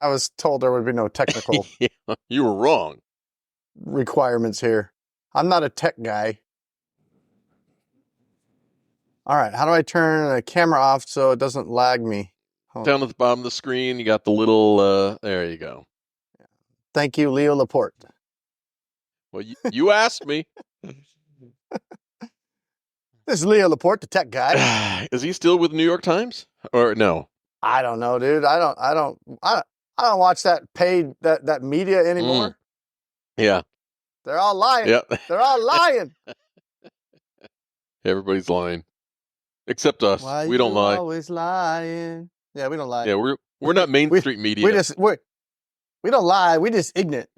I was told there would be no technical Yeah, you were wrong. requirements here. I'm not a tech guy. All right, how do I turn the camera off so it doesn't lag me? Down at the bottom of the screen, you got the little, there you go. Thank you, Leo Laporte. Well, you asked me. This is Leo Laporte, the tech guy. Is he still with New York Times or no? I don't know, dude. I don't watch that paid that media anymore. Yeah. They're all lying. Yep. They're all lying. Everybody's lying. Except us. Why we don't lie. Always lying. Yeah, we don't lie. Yeah, we're not Main Street media. We don't lie. We just ignorant.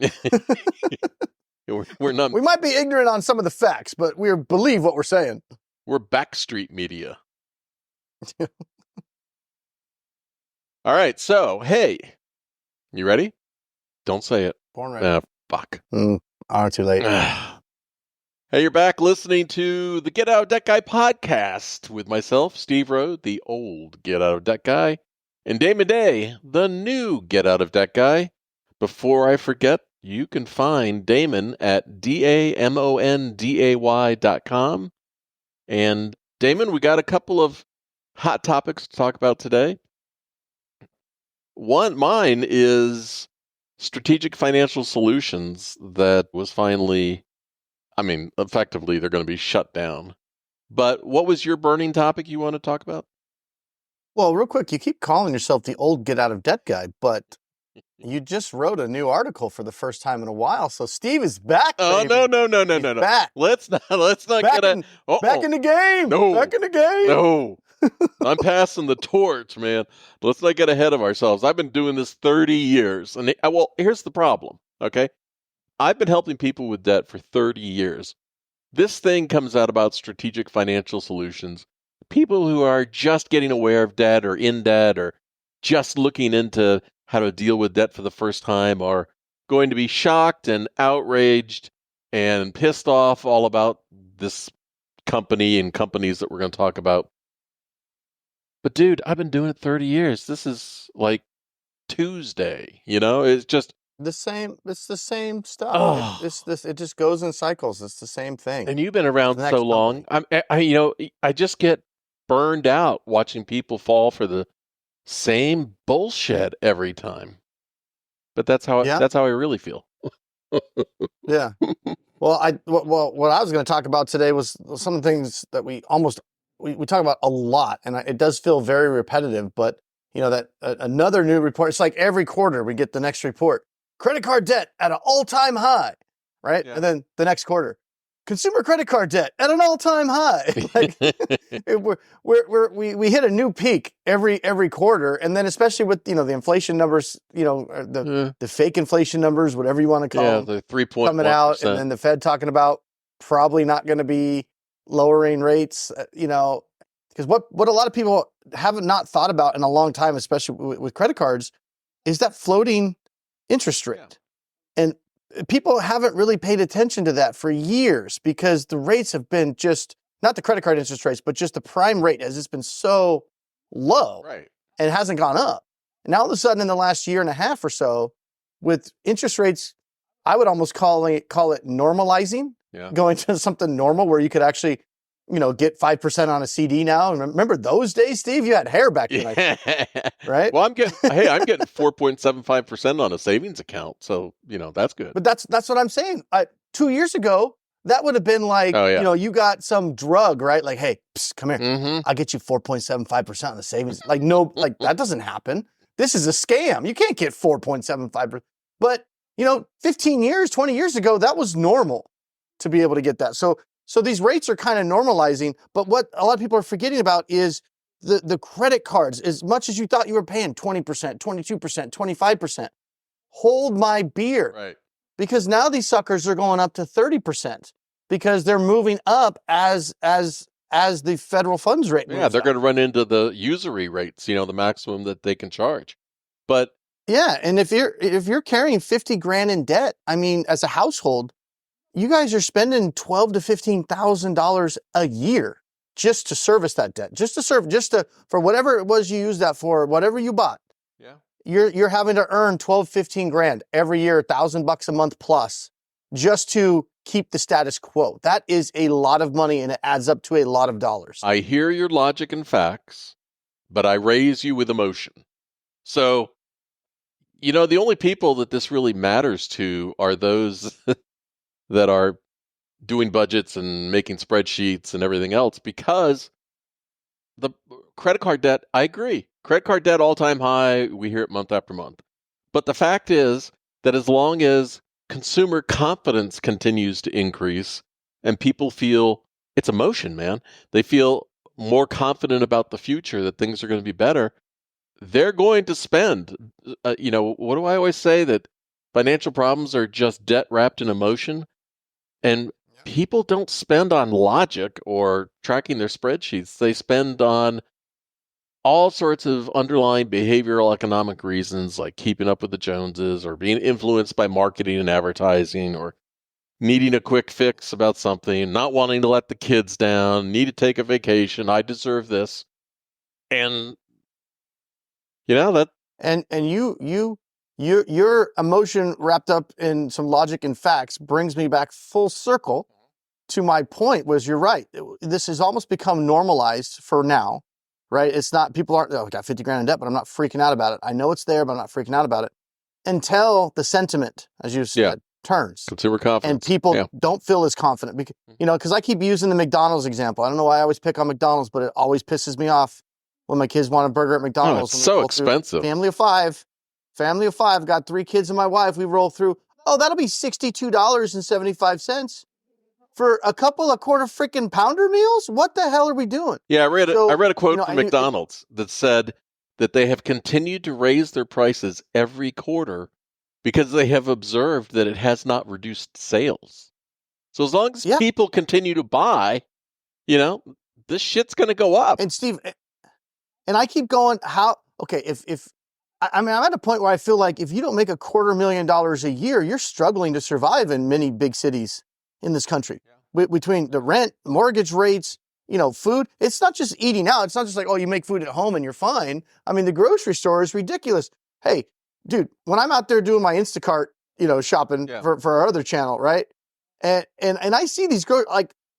we're not. We might be ignorant on some of the facts, but we believe what we're saying. We're Backstreet media. All right, so hey, you ready? Don't say it. Born ready. Fuck. Too late. Hey, you're back listening to the Get Out of Debt Guy podcast with myself, Steve Rowe, the old Get Out of Debt Guy, and Damon Day, the new Get Out of Debt Guy. Before I forget, you can find Damon at damonday.com. And Damon, we got a couple of hot topics to talk about today. Mine is Strategic Financial Solutions that was finally, effectively they're going to be shut down. But what was your burning topic you want to talk about? Well, real quick, you keep calling yourself the old Get Out of Debt Guy, but you just wrote a new article for the first time in a while. So Steve is back. Oh, baby. No. Back. Let's not back in the game. No. Back in the game. No. I'm passing the torch, man. Let's not get ahead of ourselves. I've been doing this 30 years. And here's the problem, okay? I've been helping people with debt for 30 years. This thing comes out about Strategic Financial Solutions. People who are just getting aware of debt or in debt or just looking into how to deal with debt for the first time are going to be shocked and outraged and pissed off all about this company and companies that we're going to talk about. But dude, I've been doing it 30 years. This is like Tuesday, it's just the same. It's the same stuff. Oh. It just goes in cycles. It's the same thing. And you've been around so long. I just get burned out watching people fall for the same bullshit every time. But that's how I really feel. Yeah. Well, what I was going to talk about today was some things that we talk about a lot, and it does feel very repetitive, but that another new report, it's like every quarter we get the next report. Credit card debt at an all-time high, right? Yeah. And then the next quarter, consumer credit card debt at an all-time high. Like we hit a new peak every quarter, and then especially with the inflation numbers, the fake inflation numbers, whatever you want to call them, the 3.1% coming out, and then the Fed talking about probably not going to be lowering rates, because what a lot of people haven't not thought about in a long time, especially with credit cards, is that floating interest rate. Yeah. And people haven't really paid attention to that for years because the rates have been just, not the credit card interest rates, but just the prime rate has just been so low, right, and it hasn't gone up. And now all of a sudden in the last year and a half or so, with interest rates, I would almost call it normalizing, going to something normal where you could actually, get 5% on a CD now. Remember those days, Steve? You had hair back then, right? Well, I'm getting 4.75% on a savings account, so that's good. But that's what I'm saying. 2 years ago, that would have been like, you got some drug, right? Like, hey, come here, I'll get you 4.75% on the savings. Like, no, like that doesn't happen. This is a scam. You can't get 4.75%. But 15 years, 20 years ago, that was normal to be able to get that. So these rates are kind of normalizing, but what a lot of people are forgetting about is the credit cards. As much as you thought you were paying 20%, 22%, 25%, hold my beer. Right. Because now these suckers are going up to 30% because they're moving up as the federal funds rate moves they're up. going to run into the usury rates, the maximum that they can charge. But yeah, and if you're carrying 50 grand in debt, as a household, you guys are spending $12,000 to $15,000 a year just to service that debt, for whatever it was you used that for, whatever you bought. Yeah. you're having to earn 12, 15 grand every year, $1,000 a month plus, just to keep the status quo. That is a lot of money, and it adds up to a lot of dollars. I hear your logic and facts, but I raise you with emotion. So, the only people that this really matters to are those that are doing budgets and making spreadsheets and everything else, because the credit card debt, I agree. Credit card debt all-time high, we hear it month after month. But the fact is that as long as consumer confidence continues to increase and people feel, it's emotion, man. They feel more confident about the future, that things are going to be better. They're going to spend. What do I always say? That financial problems are just debt wrapped in emotion. And people don't spend on logic or tracking their spreadsheets. They spend on all sorts of underlying behavioral economic reasons, like keeping up with the Joneses or being influenced by marketing and advertising, or needing a quick fix about something, not wanting to let the kids down, need to take a vacation, I deserve this. And that. And your emotion wrapped up in some logic and facts brings me back full circle to my point. Was you're right. This has almost become normalized for now, right? It's not, people aren't, I got 50 grand in debt, but I'm not freaking out about it. I know it's there, but I'm not freaking out about it until the sentiment, as you said, turns. Consumer confidence. And people don't feel as confident because I keep using the McDonald's example. I don't know why I always pick on McDonald's, but it always pisses me off when my kids want a burger at McDonald's. Oh, it's so expensive. Family of five, got 3 kids and my wife. We roll through. Oh, that'll be $62.75 for a couple of quarter freaking pounder meals. What the hell are we doing? Yeah, I read a quote from McDonald's that said that they have continued to raise their prices every quarter because they have observed that it has not reduced sales. So as long as people continue to buy, this shit's going to go up. And Steve, and I keep going, I'm at a point where I feel like if you don't make $250,000 a year, you're struggling to survive in many big cities in this country. Between the rent, mortgage rates, food. It's not just eating out. It's not just like, oh, you make food at home and you're fine. I mean, the grocery store is ridiculous. Hey, dude, when I'm out there doing my Instacart, shopping for our other channel, right? And I see these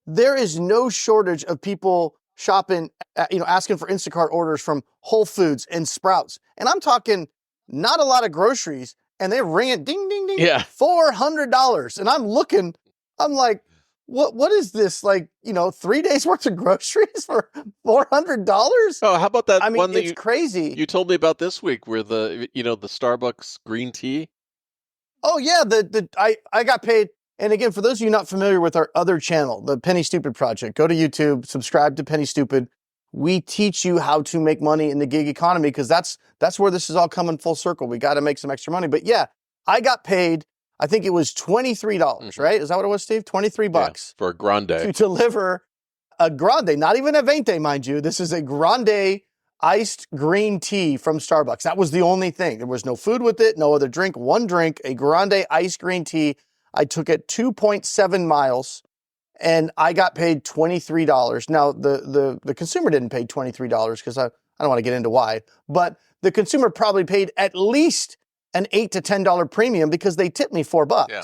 there is no shortage of people shopping, asking for Instacart orders from Whole Foods and Sprouts. And I'm talking not a lot of groceries, and they're ringing ding, ding, ding, $400. And I'm looking, I'm like, what is this? 3 days worth of groceries for $400? Oh, how about that one that it's crazy. You told me about this week where the Starbucks green tea? Oh yeah, I got paid. And again, for those of you not familiar with our other channel, the Penny Stupid Project, go to YouTube, subscribe to Penny Stupid. We teach you how to make money in the gig economy, because that's where this is all coming full circle. We got to make some extra money. But yeah, I got paid, I think it was $23, right? Is that what it was, Steve? $23 for a grande. To deliver a grande, not even a venti, mind you. This is a grande iced green tea from Starbucks. That was the only thing. There was no food with it, no other drink, one drink, a grande iced green tea. I took it 2.7 miles, and I got paid $23. Now, the consumer didn't pay $23 because I don't want to get into why, but the consumer probably paid at least an $8 to $10 premium because they tipped me $4. Yeah.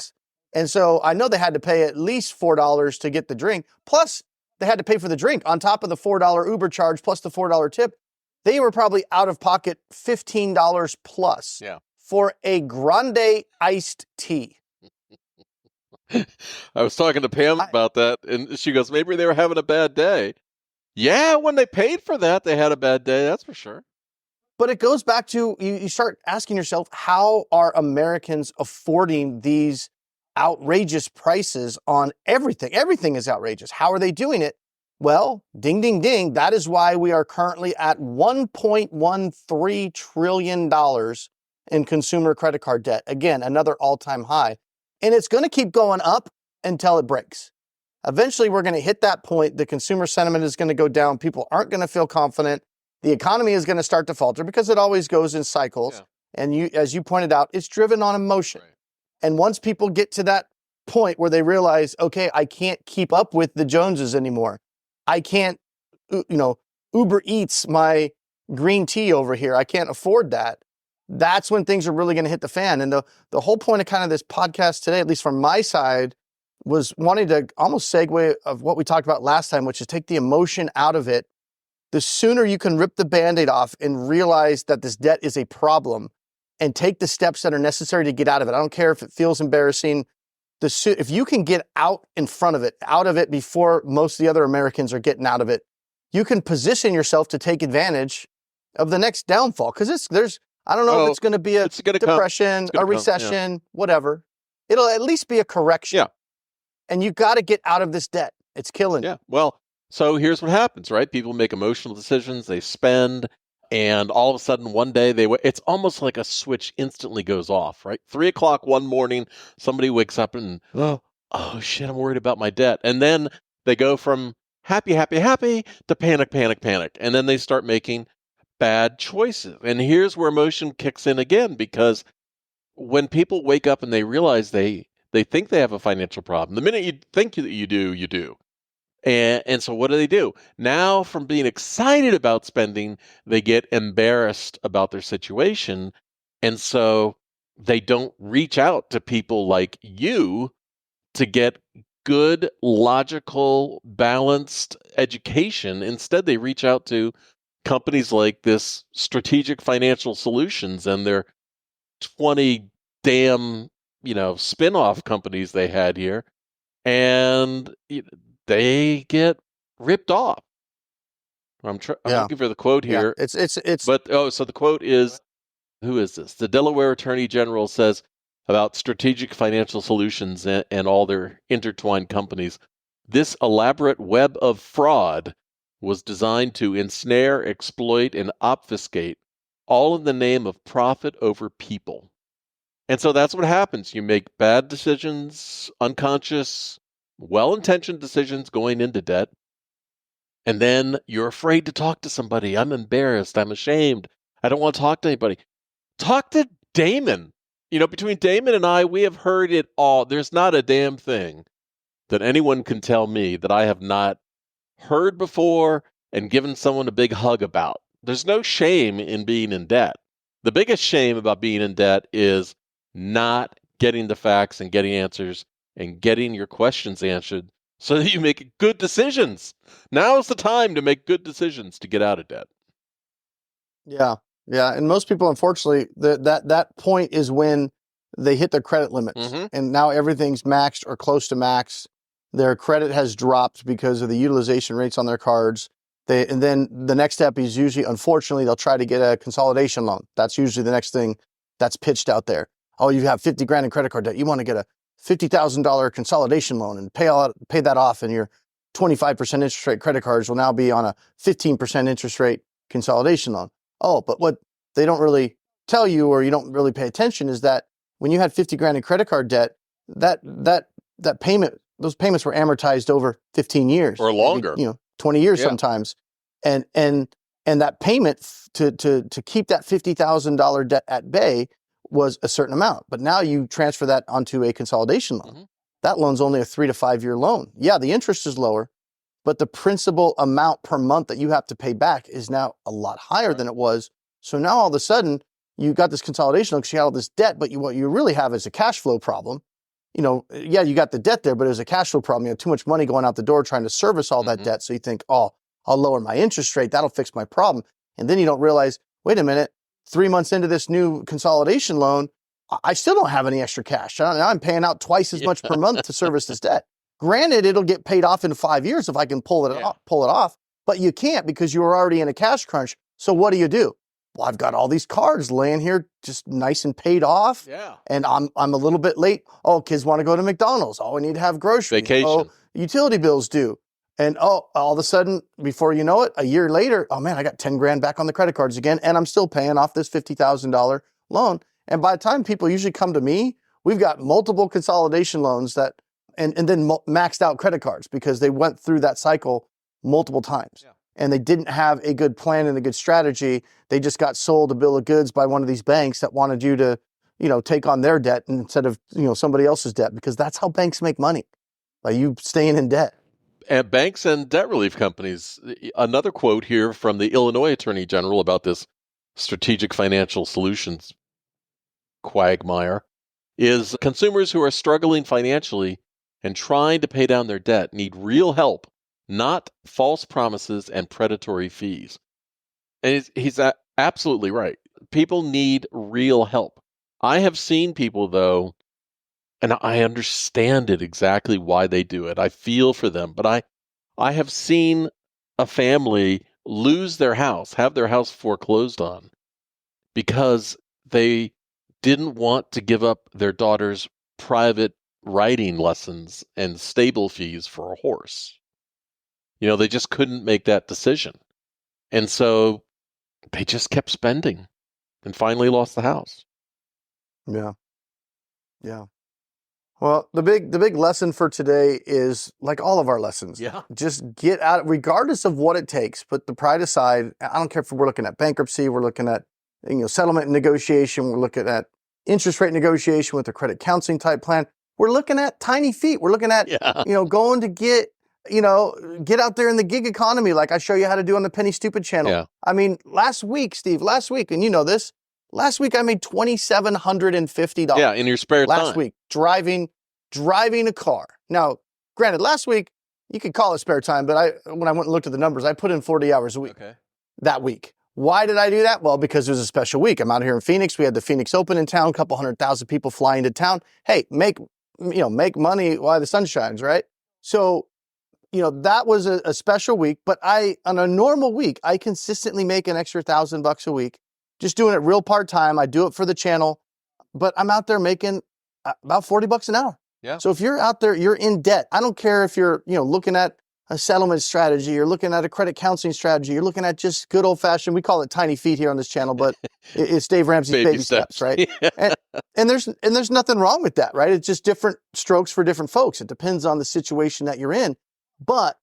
And so I know they had to pay at least $4 to get the drink. Plus, they had to pay for the drink on top of the $4 Uber charge plus the $4 tip. They were probably out of pocket $15 plus for a grande iced tea. I was talking to Pam about that, and she goes, maybe they were having a bad day. Yeah, when they paid for that, they had a bad day, that's for sure. But it goes back to, you start asking yourself, how are Americans affording these outrageous prices on everything? Everything is outrageous. How are they doing it? Well, ding, ding, ding. That is why we are currently at $1.13 trillion in consumer credit card debt. Again, another all-time high. And it's going to keep going up until it breaks. Eventually, we're going to hit that point. The consumer sentiment is going to go down. People aren't going to feel confident. The economy is going to start to falter because it always goes in cycles. Yeah. And as you pointed out, it's driven on emotion. Right. And once people get to that point where they realize, okay, I can't keep up with the Joneses anymore. I can't, Uber Eats my green tea over here. I can't afford that. that's when things are really going to hit the fan. And the whole point of kind of this podcast today, at least from my side, was wanting to almost segue of what we talked about last time, which is take the emotion out of it. The sooner you can rip the Band-Aid off and realize that this debt is a problem and take the steps that are necessary to get out of it. I don't care if it feels embarrassing. If you can get out in front of it, out of it before most of the other Americans are getting out of it, you can position yourself to take advantage of the next downfall. Because I don't know if it's going to be a depression, a recession, whatever. It'll at least be a correction. Yeah. And you got to get out of this debt. It's killing you. Yeah. Well, so here's what happens, right? People make emotional decisions, they spend, and all of a sudden one day it's almost like a switch instantly goes off, right? 3:00 one morning, somebody wakes up and, oh shit, I'm worried about my debt. And then they go from happy to panic. And then they start making bad choices. And here's where emotion kicks in again, because when people wake up and they realize they think they have a financial problem, the minute you think that you do, you do. And so what do? Now, from being excited about spending, they get embarrassed about their situation. And so they don't reach out to people like you to get good, logical, balanced education. Instead, they reach out to companies like this Strategic Financial Solutions and their 20 damn, spin-off companies they had here. And they get ripped off. I'm looking for the quote here. Yeah, it's. But so the quote is, who is this? The Delaware Attorney General says about Strategic Financial Solutions and all their intertwined companies. This elaborate web of fraud was designed to ensnare, exploit, and obfuscate, all in the name of profit over people. And so that's what happens. You make bad decisions, unconscious, well-intentioned decisions going into debt, and then you're afraid to talk to somebody. I'm embarrassed. I'm ashamed. I don't want to talk to anybody. Talk to Damon. Between Damon and I, we have heard it all. There's not a damn thing that anyone can tell me that I have not heard before and given someone a big hug about. There's no shame in being in debt. The biggest shame about being in debt is not getting the facts and getting answers and getting your questions answered so that you make good decisions. Now is the time to make good decisions to get out of debt. Yeah. And most people, unfortunately, that point is when they hit their credit limits. Mm-hmm. And now everything's maxed or close to max. Their credit has dropped because of the utilization rates on their cards. And then the next step is usually, unfortunately, they'll try to get a consolidation loan. That's usually the next thing that's pitched out there. Oh, you have 50 grand in credit card debt. You want to get a $50,000 consolidation loan and pay that off, and your 25% interest rate credit cards will now be on a 15% interest rate consolidation loan. Oh, but what they don't really tell you, or you don't really pay attention, is that when you had 50 grand in credit card debt, that payment, those payments were amortized over 15 years or longer, 20 years sometimes. And that payment to keep that $50,000 debt at bay was a certain amount. But now you transfer that onto a consolidation loan. Mm-hmm. That loan's only a 3 to 5 year loan. Yeah, the interest is lower, but the principal amount per month that you have to pay back is now a lot higher than it was. So now all of a sudden you got this consolidation loan because you had all this debt, but what you really have is a cash flow problem. You got the debt there, but it was a cash flow problem. You had too much money going out the door trying to service all that debt. So you think, oh, I'll lower my interest rate. That'll fix my problem. And then you don't realize, wait a minute, 3 months into this new consolidation loan, I still don't have any extra cash. Now I'm paying out twice as much per month to service this debt. Granted, it'll get paid off in 5 years if I can pull it off, but you can't because you were already in a cash crunch. So what do? Well, I've got all these cards laying here just nice and paid off. Yeah. And I'm a little bit late. Oh, kids want to go to McDonald's. Oh, I need to have groceries. Vacation. Oh, utility bills due. And all of a sudden, before you know it, a year later, oh man, I got 10 grand back on the credit cards again, and I'm still paying off this $50,000 loan. And by the time people usually come to me, we've got multiple consolidation loans and then maxed out credit cards because they went through that cycle multiple times. Yeah. And they didn't have a good plan and a good strategy. They just got sold a bill of goods by one of these banks that wanted you to, take on their debt instead of, somebody else's debt, because that's how banks make money, by you staying in debt. And banks and debt relief companies. Another quote here from the Illinois Attorney General about this Strategic Financial Solutions quagmire is consumers who are struggling financially and trying to pay down their debt need real help, not false promises and predatory fees. And he's absolutely right. People need real help. I have seen people, though, and I understand it exactly why they do it. I feel for them, but I have seen a family lose their house, have their house foreclosed on because they didn't want to give up their daughter's private riding lessons and stable fees for a horse. They just couldn't make that decision. And so they just kept spending and finally lost the house. Yeah. Yeah. Well, the big lesson for today is, like all of our lessons, just get out, regardless of what it takes, put the pride aside. I don't care if we're looking at bankruptcy, we're looking at settlement and negotiation, we're looking at interest rate negotiation with a credit counseling type plan. We're looking at tiny feet. We're looking at going to get out there in the gig economy, like I show you how to do on the Penny Stupid channel. Yeah. I mean, last week, and you know this, last week I made $2,750. Yeah, in your spare time. Last week, driving a car. Now, granted, last week, you could call it spare time, but when I went and looked at the numbers, I put in 40 hours a week that week. Why did I do that? Well, because it was a special week. I'm out here in Phoenix. We had the Phoenix Open in town, a couple 100,000 people flying to town. Hey, make money while the sun shines, right? So, that was a special week, but on a normal week, I consistently make an extra $1,000 a week, just doing it real part-time. I do it for the channel, but I'm out there making about $40 an hour. Yeah. So if you're out there, you're in debt. I don't care if you're, looking at a settlement strategy, you're looking at a credit counseling strategy, you're looking at just good old fashioned, we call it tiny feet here on this channel, but it's Dave Ramsey's baby steps, right? And there's nothing wrong with that, right? It's just different strokes for different folks. It depends on the situation that you're in. But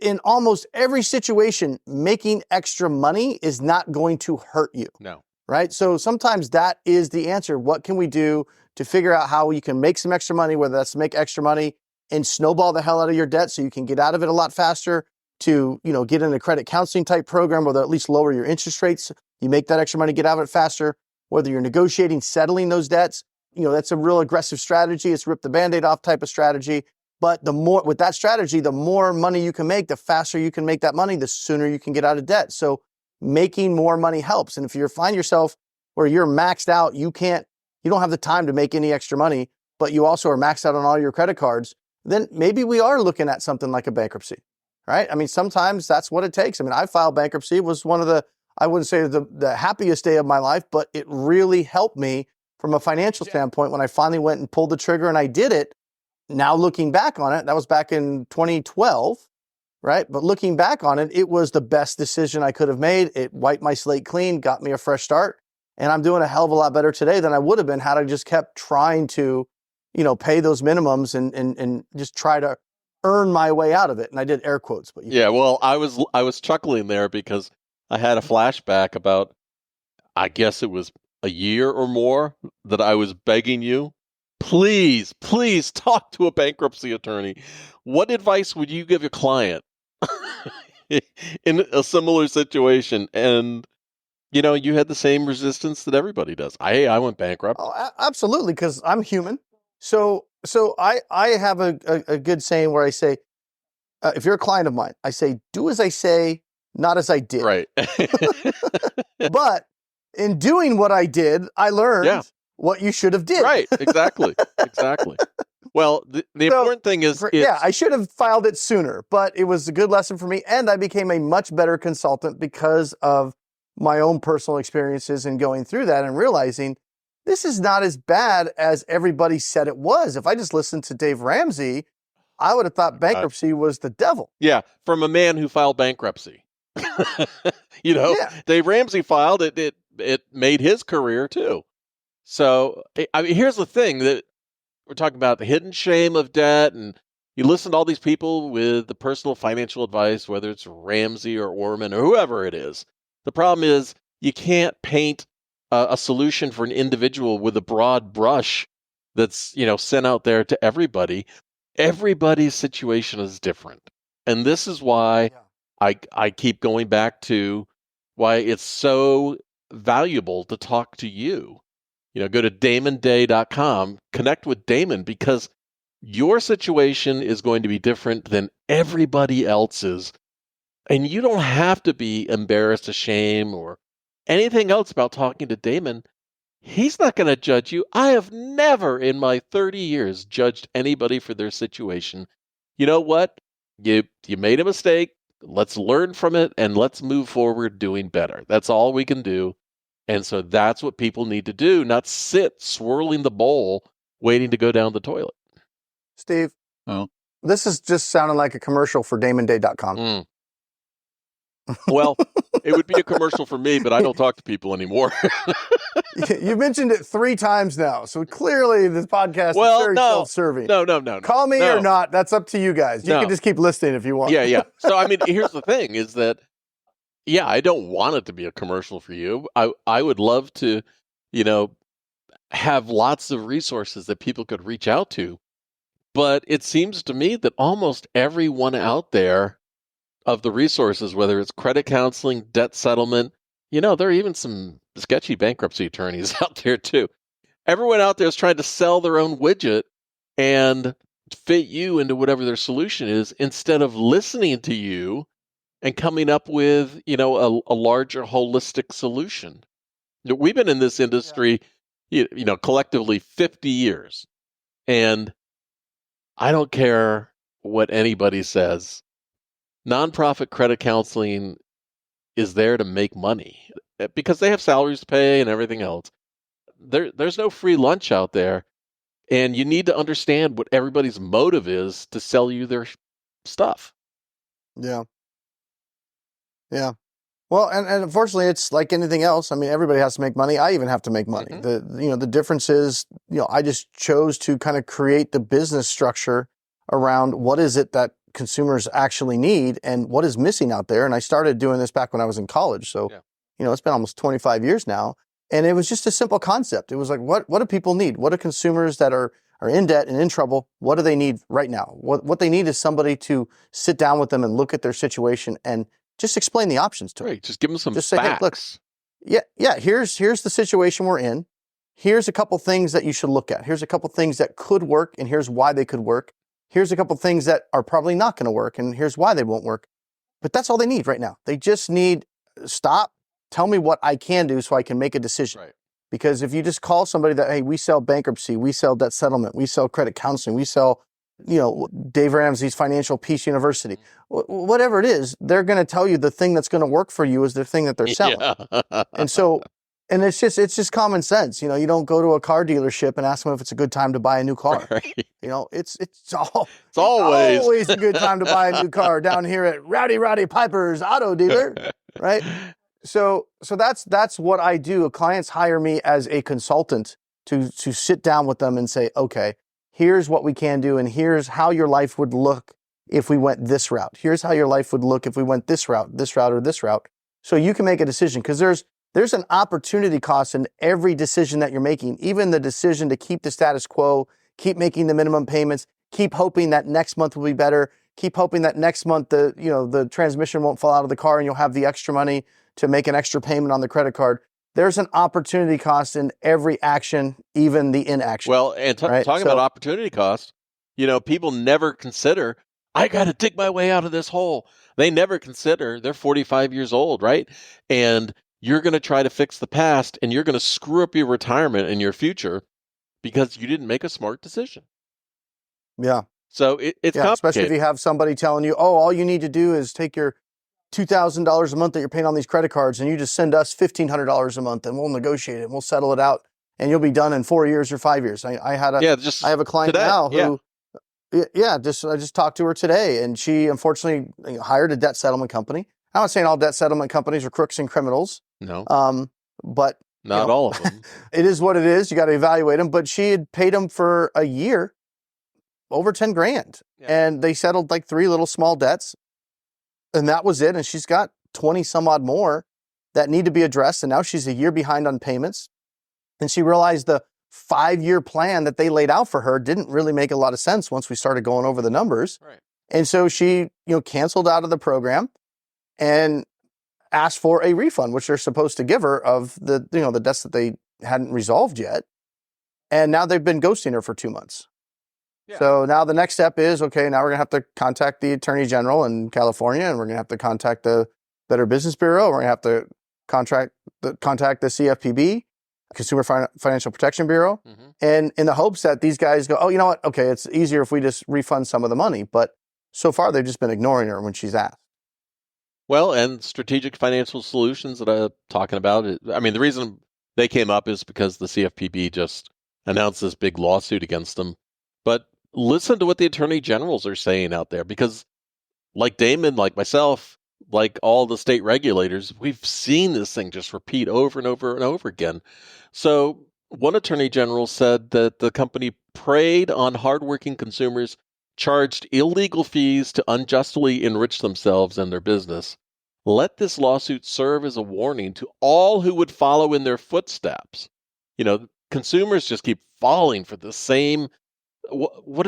in almost every situation, making extra money is not going to hurt you. No. Right? So sometimes that is the answer. What can we do to figure out how you can make some extra money, whether that's to make extra money and snowball the hell out of your debt so you can get out of it a lot faster, to, get in a credit counseling type program where they'll at least lower your interest rates. You make that extra money, get out of it faster. Whether you're negotiating, settling those debts, that's a real aggressive strategy. It's rip the Band-Aid off type of strategy. But with that strategy, the more money you can make, the faster you can make that money, the sooner you can get out of debt. So making more money helps. And if you find yourself where you're maxed out, you don't have the time to make any extra money, but you also are maxed out on all your credit cards, then maybe we are looking at something like a bankruptcy, right? I mean, sometimes that's what it takes. I mean, I filed bankruptcy. It was one of I wouldn't say the happiest day of my life, but it really helped me from a financial standpoint when I finally went and pulled the trigger and I did it. Now looking back on it, that was back in 2012, right? But looking back on it, it was the best decision I could have made. It wiped my slate clean, got me a fresh start. And I'm doing a hell of a lot better today than I would have been had I just kept trying to, pay those minimums and just try to earn my way out of it. And I did air quotes, but well, I was chuckling there because I had a flashback about, I guess it was a year or more, that I was begging you, please talk to a bankruptcy attorney. What advice would you give a client in a similar situation? And you had the same resistance that everybody does. I went bankrupt. Oh, absolutely, because I'm human. So I have a good saying where I say, if you're a client of mine, I say, do as I say, not as I did. Right. But in doing what I did, I learned what you should have did. Right. Exactly. Well, the important thing is... I should have filed it sooner, but it was a good lesson for me. And I became a much better consultant because of my own personal experiences and going through that and realizing this is not as bad as everybody said it was. If I just listened to Dave Ramsey, I would have thought bankruptcy was the devil. Yeah, from a man who filed bankruptcy. Dave Ramsey filed it. It made his career too. So, I mean, here's the thing that we're talking about: the hidden shame of debt, and you listen to all these people with the personal financial advice, whether it's Ramsey or Orman or whoever it is. The problem is you can't paint a solution for an individual with a broad brush that's, sent out there to everybody. Everybody's situation is different. And this is why I keep going back to why it's so valuable to talk to you. go to damonday.com, connect with Damon, because your situation is going to be different than everybody else's. And you don't have to be embarrassed, ashamed, or anything else about talking to Damon. He's not going to judge you. I have never in my 30 years judged anybody for their situation. You know what? You made a mistake. Let's learn from it and let's move forward doing better. That's all we can do. And so that's what people need to do, not sit swirling the bowl waiting to go down the toilet. Steve, this is just sounding like a commercial for damonday.com. Well, it would be a commercial for me, but I don't talk to people anymore. You mentioned it 3 times now, so clearly this podcast is very self-serving. No. Call me or not, that's up to you guys. You can just keep listening if you want. Yeah. So, I mean, here's the thing is that, I don't want it to be a commercial for you. I would love to, have lots of resources that people could reach out to. But it seems to me that almost everyone out there of the resources, whether it's credit counseling, debt settlement, there are even some sketchy bankruptcy attorneys out there too. Everyone out there is trying to sell their own widget and fit you into whatever their solution is instead of listening to you and coming up with, a larger holistic solution. We've been in this industry, collectively 50 years. And I don't care what anybody says. Nonprofit credit counseling is there to make money because they have salaries to pay and everything else. There's no free lunch out there, and you need to understand what everybody's motive is to sell you their stuff. Yeah. Well, and unfortunately, it's like anything else. I mean, everybody has to make money. I even have to make money. Mm-hmm. The difference is, I just chose to kind of create the business structure around what is it that consumers actually need and what is missing out there. And I started doing this back when I was in college. So, it's been almost 25 years now. And it was just a simple concept. It was like, what do people need? What do consumers that are in debt and in trouble, what do they need right now? What they need is somebody to sit down with them and look at their situation and just explain the options to them. Just give them some just facts. Say, hey, look, here's the situation we're in. Here's a couple things that you should look at. Here's a couple things that could work, and here's why they could work. Here's a couple things that are probably not going to work, and here's why they won't work. But that's all they need right now. They just need, stop, tell me what I can do so I can make a decision. Right. Because if you just call somebody that, hey, we sell bankruptcy, we sell debt settlement, we sell credit counseling, we sell, Dave Ramsey's Financial Peace University, whatever it is, they're going to tell you the thing that's going to work for you is the thing that they're selling. Yeah. And it's just common sense. You don't go to a car dealership and ask them if it's a good time to buy a new car. Right. It's always a good time to buy a new car down here at Rowdy Piper's Auto Dealer, right? So that's what I do. Clients hire me as a consultant to sit down with them and say, okay, here's what we can do, and here's how your life would look if we went this route. Here's how your life would look if we went this route, or this route. So you can make a decision, because there's an opportunity cost in every decision that you're making, even the decision to keep the status quo, keep making the minimum payments, keep hoping that next month will be better, keep hoping that next month the transmission won't fall out of the car and you'll have the extra money to make an extra payment on the credit card. There's an opportunity cost in every action, even the inaction. Well, and talking about opportunity cost, people never consider, I got to dig my way out of this hole. They never consider they're 45 years old, right? And you're going to try to fix the past, and you're going to screw up your retirement and your future because you didn't make a smart decision. Yeah. So it's complicated. Especially if you have somebody telling you, oh, all you need to do is take your $2,000 a month that you're paying on these credit cards, and you just send us $1,500 a month, and we'll negotiate it, and we'll settle it out, and you'll be done in 4 years or 5 years. I have a client today. now who, I just talked to her today, and she unfortunately hired a debt settlement company. I'm not saying all debt settlement companies are crooks and criminals. No. But not all of them. It is what it is. You got to evaluate them. But she had paid them for a year, over 10 grand. Yeah. And they settled like 3 little small debts. And that was it. And she's got 20 some odd more that need to be addressed. And now she's a year behind on payments. And she realized the 5-year plan that they laid out for her didn't really make a lot of sense once we started going over the numbers. Right. And so she, canceled out of the program and asked for a refund, which they're supposed to give her of the debts that they hadn't resolved yet. And now they've been ghosting her for 2 months. Yeah. So now the next step is, okay, now we're going to have to contact the Attorney General in California, and we're going to have to contact the Better Business Bureau. We're going to have to contact the CFPB, Consumer Financial Protection Bureau, and in the hopes that these guys go, oh, you know what? Okay, it's easier if we just refund some of the money. But so far, they've just been ignoring her when she's asked. Well, and strategic financial solutions that I'm talking about, I mean, the reason they came up is because the CFPB just announced this big lawsuit against them. But listen to what the attorney generals are saying out there, because like Damon, like myself, like all the state regulators, we've seen this thing just repeat over and over and over again. So one attorney general said that the company preyed on hardworking consumers, charged illegal fees to unjustly enrich themselves and their business. Let this lawsuit serve as a warning to all who would follow in their footsteps. You know, consumers just keep falling for the same. What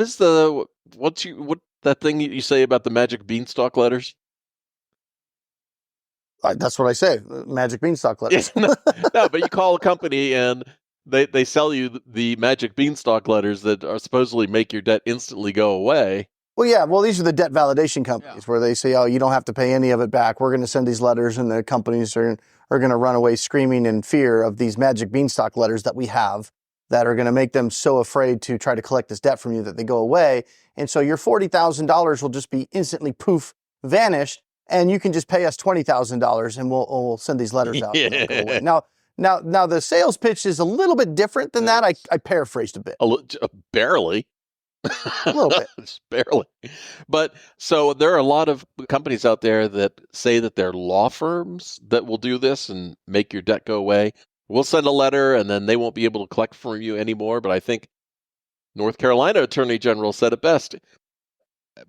that thing you say about the magic beanstalk letters? That's what I say, magic beanstalk letters. No, but you call a company and they sell you the magic beanstalk letters that are supposedly make your debt instantly go away. Well, yeah. Well, these are the debt validation companies where they say, oh, you don't have to pay any of it back. We're going to send these letters, and the companies are going to run away screaming in fear of these magic beanstalk letters that we have that are going to make them so afraid to try to collect this debt from you that they go away. And so your $40,000 will just be instantly poof, vanished, and you can just pay us $20,000 and we'll send these letters out. Yeah. And they'll go away. Now the sales pitch is a little bit different than that. I paraphrased a bit. Barely. A little bit. Just barely. But so there are a lot of companies out there that say that they're law firms that will do this and make your debt go away. We'll send a letter and then they won't be able to collect from you anymore. But I think North Carolina Attorney General said it best.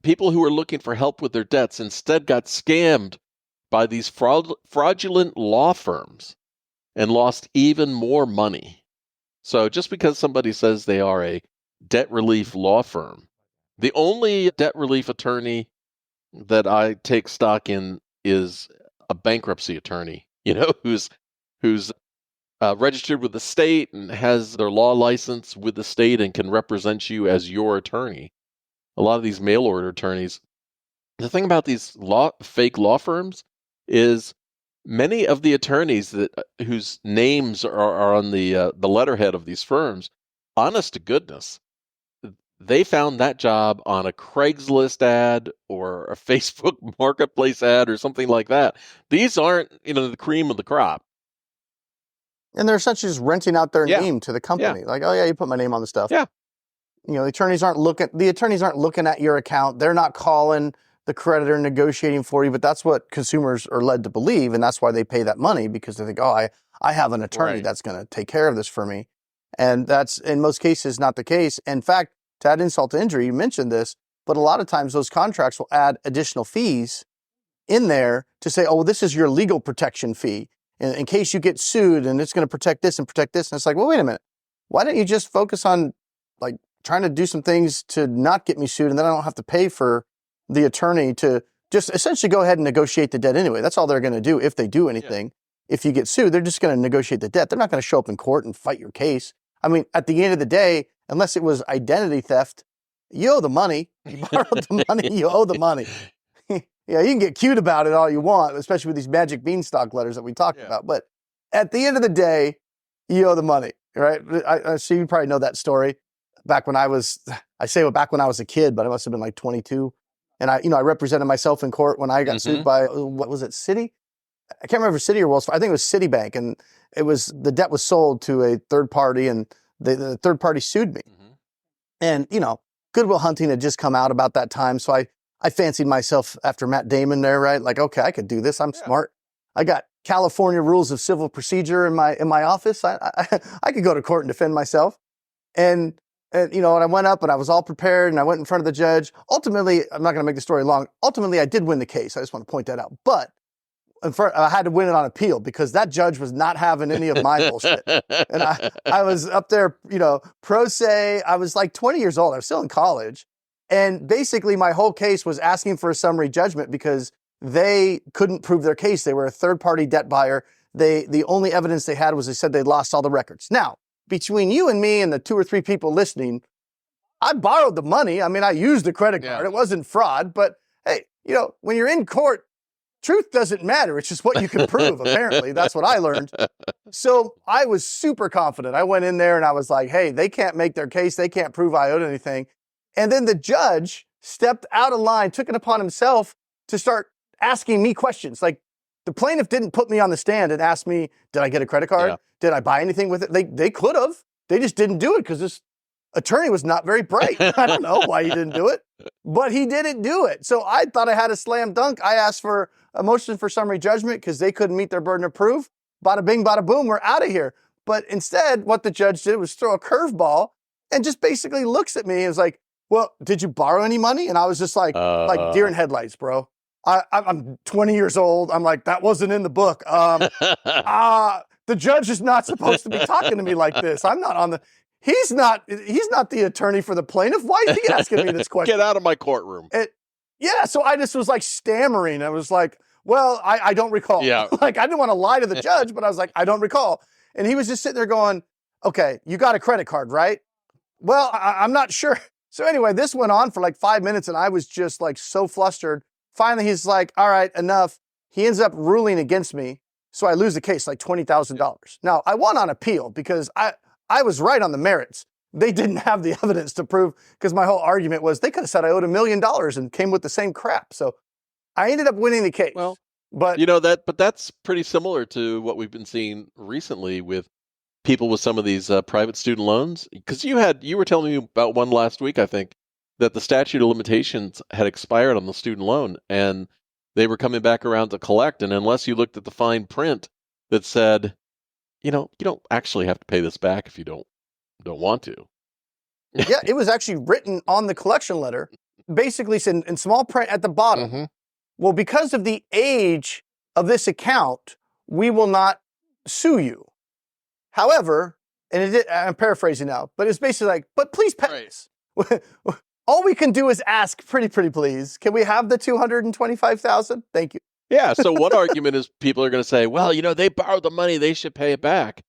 People who are looking for help with their debts instead got scammed by these fraudulent law firms and lost even more money. So just because somebody says they are a debt relief law firm, the only debt relief attorney that I take stock in is a bankruptcy attorney, who's registered with the state and has their law license with the state and can represent you as your attorney. A lot of these mail order attorneys, the thing about these fake law firms is many of the attorneys whose names are on the letterhead of these firms, honest to goodness, they found that job on a Craigslist ad or a Facebook marketplace ad or something like that. These aren't, the cream of the crop. And they're essentially just renting out their name to the company. Yeah. Like, oh yeah, you put my name on the stuff. Yeah. The attorneys aren't looking at your account. They're not calling the creditor negotiating for you, but that's what consumers are led to believe. And that's why they pay that money, because they think, oh, I have an attorney that's going to take care of this for me. And that's in most cases not the case. In fact, to add insult to injury, you mentioned this, but a lot of times those contracts will add additional fees in there to say, oh, well, this is your legal protection fee in case you get sued, and it's going to protect this and protect this. And it's like, well, wait a minute. Why don't you just focus on trying to do some things to not get me sued, and then I don't have to pay for the attorney to just essentially go ahead and negotiate the debt anyway. That's all they're going to do if they do anything. Yeah. If you get sued, they're just going to negotiate the debt. They're not going to show up in court and fight your case. I mean, at the end of the day, unless it was identity theft, you owe the money. You borrowed the money, you owe the money. Yeah, you can get cute about it all you want, especially with these magic beanstalk letters that we talked about. But at the end of the day, you owe the money, right? I see you probably know that story. Back when I was a kid, but I must have been like 22. And I represented myself in court when I got sued by, what was it, Citi? I can't remember Citi or Wells Fargo. I think it was Citibank. And the debt was sold to a third party, and the third party sued me. And, Goodwill Hunting had just come out about that time. So I fancied myself after Matt Damon there, right? Like, okay, I could do this. I'm smart. I got California rules of civil procedure in my office. I could go to court and defend myself. And I went up and I was all prepared and I went in front of the judge. Ultimately, I'm not going to make the story long. Ultimately, I did win the case. I just want to point that out. But I had to win it on appeal because that judge was not having any of my bullshit. And I was up there, pro se. I was like 20 years old. I was still in college. And basically my whole case was asking for a summary judgment because they couldn't prove their case. They were a third party debt buyer. the only evidence they had was they said they lost all the records. Now, between you and me and the 2 or 3 people listening, I borrowed the money. I mean, I used a credit card. It wasn't fraud, but hey, when you're in court, truth doesn't matter. It's just what you can prove, apparently. That's what I learned. So I was super confident. I went in there and I was like, hey, they can't make their case. They can't prove I owed anything. And then the judge stepped out of line, took it upon himself to start asking me questions. Like, the plaintiff didn't put me on the stand and ask me, did I get a credit card? Yeah. Did I buy anything with it? They could have. They just didn't do it because this attorney was not very bright. I don't know why he didn't do it, but he didn't do it. So I thought I had a slam dunk. I asked for a motion for summary judgment because they couldn't meet their burden of proof. Bada bing, bada boom, we're out of here. But instead, what the judge did was throw a curveball and just basically looks at me and was like, well, did you borrow any money? And I was just like deer in headlights, bro. I'm 20 years old. I'm like, that wasn't in the book. The judge is not supposed to be talking to me like this. I'm not on the... He's not the attorney for the plaintiff. Why is he asking me this question? Get out of my courtroom. So I just was like stammering. I was like, well, I don't recall. Yeah. Like, I didn't want to lie to the judge, but I was like, I don't recall. And he was just sitting there going, okay, you got a credit card, right? Well, I'm not sure. So anyway, this went on for like 5 minutes and I was just like so flustered. Finally, he's like, all right, enough. He ends up ruling against me. So I lose the case, like $20,000. Now, I won on appeal because I was right on the merits. They didn't have the evidence to prove, because my whole argument was they could have said I owed $1 million and came with the same crap. So I ended up winning the case. Well, but that's pretty similar to what we've been seeing recently with people with some of these private student loans. Because you were telling me about one last week, I think, that the statute of limitations had expired on the student loan and they were coming back around to collect. And unless you looked at the fine print that said, you don't actually have to pay this back if you don't want to. Yeah, it was actually written on the collection letter, basically said in small print at the bottom. Mm-hmm. Well, because of the age of this account, we will not sue you. However, I'm paraphrasing now, but it's basically like, but please pay us. All we can do is ask, pretty please. Can we have the $225,000? Thank you. Yeah, so one argument is people are going to say, well, they borrowed the money, they should pay it back.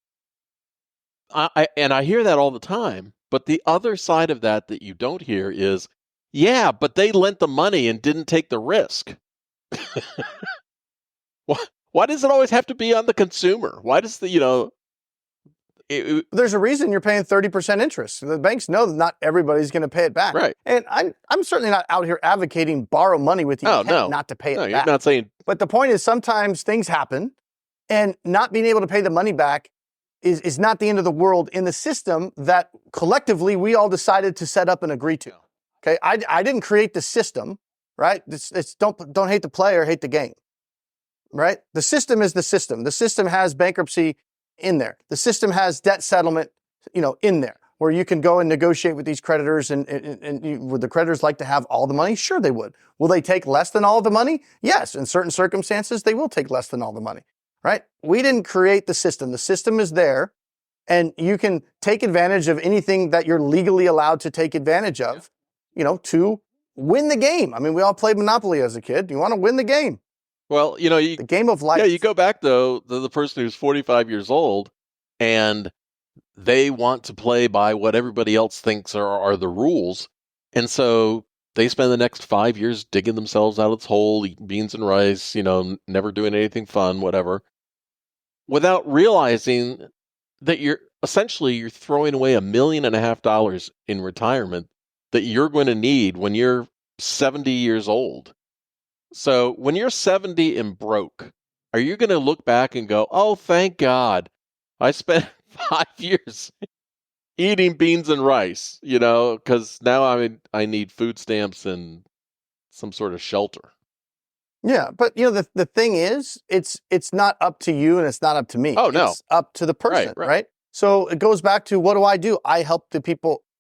I hear that all the time, but the other side of that you don't hear is, yeah, but they lent the money and didn't take the risk. Why does it always have to be on the consumer? Why does there's a reason you're paying 30% interest. The banks know that not everybody's going to pay it back. Right. And I'm certainly not out here advocating borrow money with the intent not to pay it back. You're not saying. But the point is sometimes things happen and not being able to pay the money back is not the end of the world in the system that collectively we all decided to set up and agree to. Okay. I didn't create the system, right? It's don't hate the player, hate the game. Right? The system is the system. The system has bankruptcy in there. The system has debt settlement, in there, where you can go and negotiate with these creditors. And would the creditors like to have all the money? Sure, they would. Will they take less than all the money? Yes. In certain circumstances, they will take less than all the money, right? We didn't create the system. The system is there, and you can take advantage of anything that you're legally allowed to take advantage of, to win the game. I mean, we all played Monopoly as a kid. You want to win the game. Well, the game of life. Yeah, you go back, though, the person who's 45 years old, and they want to play by what everybody else thinks are the rules. And so they spend the next 5 years digging themselves out of this hole, eating beans and rice, never doing anything fun, whatever, without realizing that you're throwing away $1.5 million in retirement that you're going to need when you're 70 years old. So when you're 70 and broke, are you going to look back and go, oh, thank God, I spent 5 years eating beans and rice, because now I need food stamps and some sort of shelter. Yeah, but the thing is, it's not up to you and it's not up to me. Oh, no. It's up to the person, right? So it goes back to, what do? I help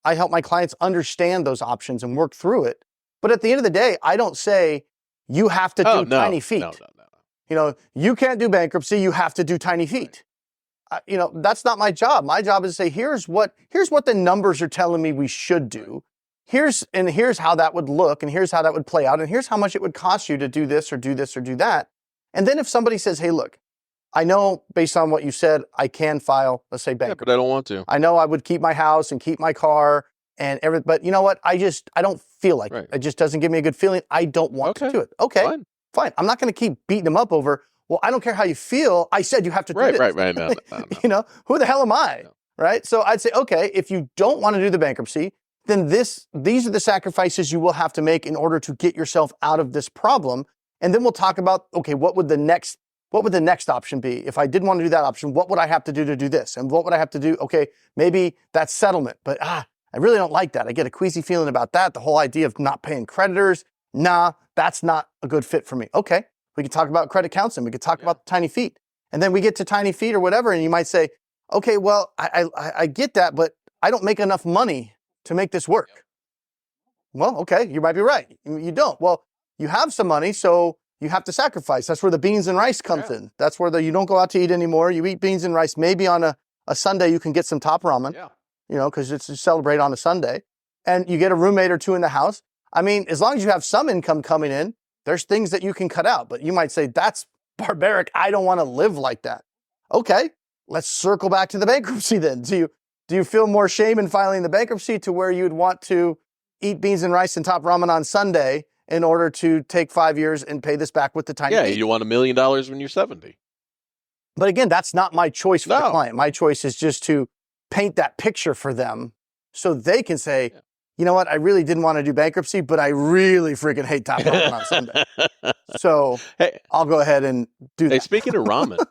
my clients understand those options and work through it. But at the end of the day, I don't say, you have to do tiny feet. No. You can't do bankruptcy. You have to do tiny feet. That's not my job. My job is to say, here's what the numbers are telling me we should do. Here's how that would look, and here's how that would play out, and here's how much it would cost you to do this or do this or do that. And then if somebody says, hey, look, I know based on what you said, I can file, let's say, bankruptcy. Yeah, but I don't want to. I know I would keep my house and keep my car and everything, but you know what? I don't feel like it. It just doesn't give me a good feeling. I don't want to do it. Okay, fine. I'm not going to keep beating them up over, well, I don't care how you feel. I said you have to do this. Right. No. You know, who the hell am I? No. Right? So I'd say, okay, if you don't want to do the bankruptcy, then these are the sacrifices you will have to make in order to get yourself out of this problem. And then we'll talk about, okay, what would the next option be? If I didn't want to do that option, what would I have to do this? And what would I have to do? Okay, maybe that's settlement, but I really don't like that. I get a queasy feeling about that. The whole idea of not paying creditors, nah, that's not a good fit for me. Okay, we can talk about credit counseling. We could talk about the tiny feet. And then we get to tiny feet or whatever, and you might say, okay, well, I get that, but I don't make enough money to make this work. Yep. Well, okay, you might be right. You don't. Well, you have some money, so you have to sacrifice. That's where the beans and rice comes in. That's where you don't go out to eat anymore. You eat beans and rice. Maybe on a Sunday you can get some top ramen, you know, because it's to celebrate on a Sunday. And you get a roommate or two in the house. I mean, as long as you have some income coming in, there's things that you can cut out. But you might say, that's barbaric. I don't want to live like that. Okay, let's circle back to the bankruptcy then. Do you feel more shame in filing the bankruptcy to where you'd want to eat beans and rice and top ramen on Sunday in order to take 5 years and pay this back with the tiny feet? You want $1 million when you're 70. But again, that's not my choice for the client. My choice is just to paint that picture for them so they can say, you know what, I really didn't want to do bankruptcy, but I really freaking hate top ramen on Sunday. So I'll go ahead and do that. Hey, speaking of ramen,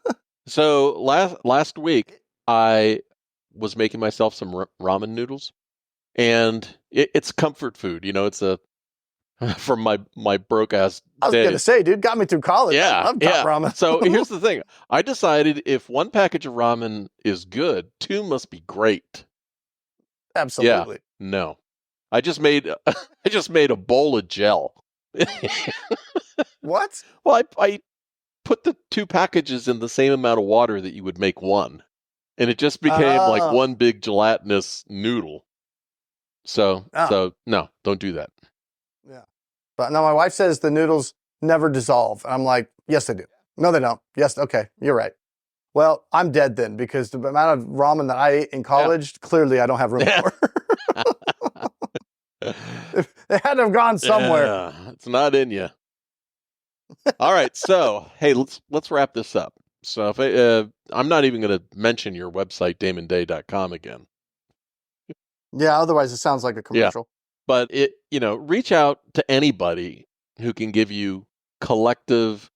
so last week I was making myself some ramen noodles, and it's comfort food. You know, it's from my broke ass days. I was going to say, dude, got me through college. Yeah, I love top ramen. So here's the thing. I decided if one package of ramen is good, two must be great. Absolutely. Yeah, no. I just made a bowl of gel. What? Well, I put the two packages in the same amount of water that you would make one, and it just became like one big gelatinous noodle. So no, don't do that. Yeah. But now my wife says the noodles never dissolve. And I'm like, yes, they do. No, they don't. Yes. Okay. You're right. Well, I'm dead then, because the amount of ramen that I ate in college, clearly I don't have room for. They had to have gone somewhere. Yeah, it's not in you. All right. So, hey, let's wrap this up. So if I'm not even going to mention your website, damonday.com again. Yeah. Otherwise it sounds like a commercial. But reach out to anybody who can give you collective,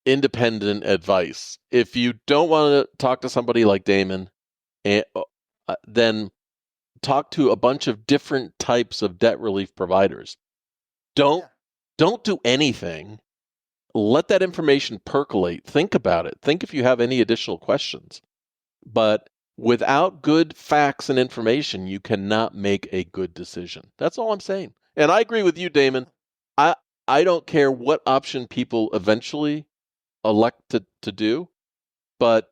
independent advice. If you don't want to talk to somebody like Damon, then talk to a bunch of different types of debt relief providers. Don't do anything. Let that information percolate. Think about it. Think if you have any additional questions. But without good facts and information, you cannot make a good decision. That's all I'm saying. And I agree with you, Damon. I don't care what option people eventually elect to do, but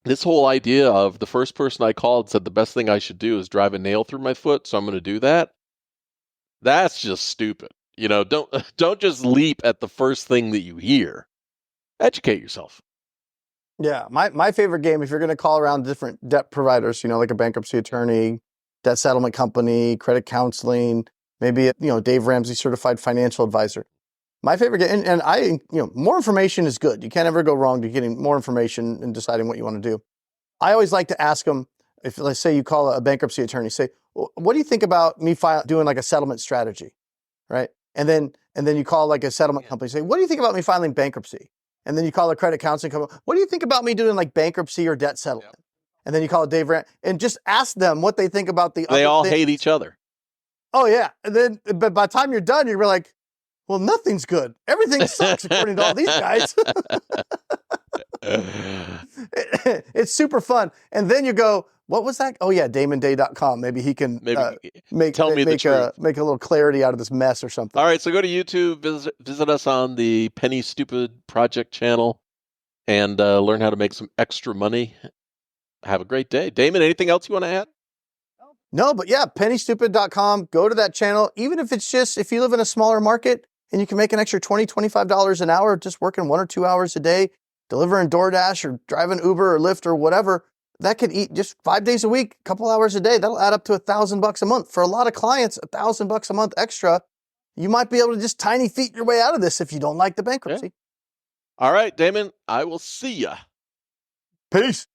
this whole idea of the first person I called said the best thing I should do is drive a nail through my foot, so I'm going to do that. That's just stupid. Don't just leap at the first thing that you hear. Educate yourself. Yeah, my favorite game, if you're going to call around different debt providers, like a bankruptcy attorney, debt settlement company, credit counseling, maybe Dave Ramsey certified financial advisor. My favorite game, and I, more information is good. You can't ever go wrong to getting more information and deciding what you want to do. I always like to ask them, if let's say you call a bankruptcy attorney, say, well, what do you think about me doing like a settlement strategy, right? And then you call like a settlement company, say, what do you think about me filing bankruptcy? And then you call a credit counseling company, what do you think about me doing like bankruptcy or debt settlement? Yep. And then you call Dave Ramsey and just ask them what they think about the other They all things. hate each other. Oh yeah. And then, but by the time you're done, you're like, well, nothing's good. Everything sucks according to all these guys. It's super fun. And then you go, what was that? Oh yeah, damonday.com. Maybe he can make a little clarity out of this mess or something. All right, so go to YouTube, visit us on the Penny Stupid Project channel, and learn how to make some extra money. Have a great day. Damon, anything else you want to add? No, but yeah, pennystupid.com. Go to that channel. Even if it's just, if you live in a smaller market and you can make an extra $20, $25 an hour just working 1 or 2 hours a day, delivering DoorDash or driving Uber or Lyft or whatever, that could eat just 5 days a week, a couple hours a day. That'll add up to $1,000 a month. For a lot of clients, $1,000 a month extra, you might be able to just tiny feet your way out of this if you don't like the bankruptcy. Yeah. All right, Damon, I will see ya. Peace.